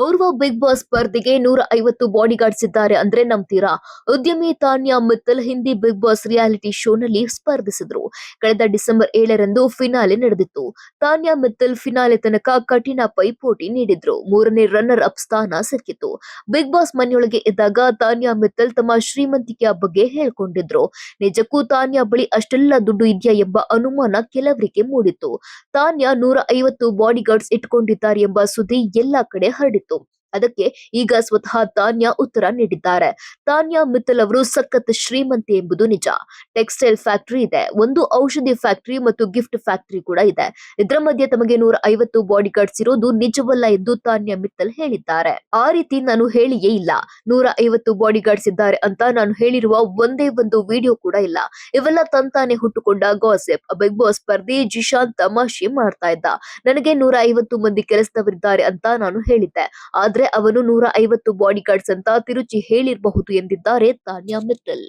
ಓರ್ವ big boss ಸ್ಪರ್ಧೆಗೆ 150 bodyguards ಇದ್ದಾರೆ ಅಂದ್ರೆ ನಂಬ್ತೀರಾ? ಉದ್ಯಮಿ Tanya Mittal Hindi Bigg Boss reality ಶೋನಲ್ಲಿ ಸ್ಪರ್ಧಿಸಿದ್ರು. ಕಳೆದ ಡಿಸೆಂಬರ್ 7ರಂದು ಫಿನಾಲೆ ನಡೆದಿತ್ತು. ತಾನ್ಯಾ ಮಿತ್ತಲ್ ಫಿನಾಲೆ ತನಕ ಕಠಿಣ ಪೈಪೋಟಿ ನೀಡಿದ್ರು. ಮೂರನೇ ರನ್ನರ್ ಅಪ್ ಸ್ಥಾನ ಸಿಕ್ಕಿತ್ತು. ಬಿಗ್ ಬಾಸ್ ಮನೆಯೊಳಗೆ ಇದ್ದಾಗ ತಾನ್ಯಾ ಮಿತ್ತಲ್ ತಮ್ಮ ಶ್ರೀಮಂತಿಕೆಯ ಬಗ್ಗೆ ಹೇಳ್ಕೊಂಡಿದ್ರು. ನಿಜಕ್ಕೂ ತಾನ್ಯಾ ಬಳಿ ಅಷ್ಟೆಲ್ಲ ದುಡ್ಡು ಇದೆಯಾ ಎಂಬ ಅನುಮಾನ ಕೆಲವರಿಗೆ ಮೂಡಿತ್ತು. ತಾನ್ಯಾ 150 ಬಾಡಿಗಾರ್ಡ್ಸ್ ಇಟ್ಕೊಂಡಿದ್ದಾರೆ ಎಂಬ ಸುದ್ದಿ ಎಲ್ಲಾ ಕಡೆ ಹರಡಿತ್ತು. ಅದಕ್ಕೆ ಈಗ ಸ್ವತಃ ತಾನ್ಯಾ ಉತ್ತರ ನೀಡಿದ್ದಾರೆ. ತಾನ್ಯಾ ಮಿತ್ತಲ್ ಅವರು ಸಖತ್ ಶ್ರೀಮಂತೆ ಎಂಬುದು ನಿಜ. ಟೆಕ್ಸ್ಟೈಲ್ ಫ್ಯಾಕ್ಟರಿ ಇದೆ, ಒಂದು ಔಷಧಿ ಫ್ಯಾಕ್ಟರಿ ಮತ್ತು ಗಿಫ್ಟ್ ಫ್ಯಾಕ್ಟರಿ ಕೂಡ ಇದೆ. ಇದರ ಮಧ್ಯೆ ತಮಗೆ 150 ಬಾಡಿಗಾರ್ಡ್ಸ್ ಇರೋದು ನಿಜವಲ್ಲ ಎಂದು ತಾನ್ಯಾ ಮಿತ್ತಲ್ ಹೇಳಿದ್ದಾರೆ. ಆ ರೀತಿ ನಾನು ಹೇಳಿಯೇ ಇಲ್ಲ. 150 ಬಾಡಿಗಾರ್ಡ್ಸ್ ಇದ್ದಾರೆ ಅಂತ ನಾನು ಹೇಳಿರುವ ಒಂದೇ ಒಂದು ವಿಡಿಯೋ ಕೂಡ ಇಲ್ಲ. ಇವೆಲ್ಲ ತಂತಾನೆ ಹುಟ್ಟುಕೊಂಡ ಗಾಸಿಪ್. ಬಿಗ್ ಬಾಸ್ ಸ್ಪರ್ಧಿ ಜಿಶಾನ್ ತಮಾಷೆ ಮಾಡ್ತಾ ಇದ್ದ. ನನಗೆ 150 ಮಂದಿ ಕೆಲಸದವರಿದ್ದಾರೆ ಅಂತ ನಾನು ಹೇಳಿದ್ದೆ. ಆದ್ರೆ ಅವನು 150 ಬಾಡಿಗಾರ್ಡ್ಸ್ ಅಂತ ತಿರುಚಿ ಹೇಳಿರಬಹುದು ಎಂದಿದ್ದಾರೆ ತಾನ್ಯಾ ಮಿತ್ತಲ್.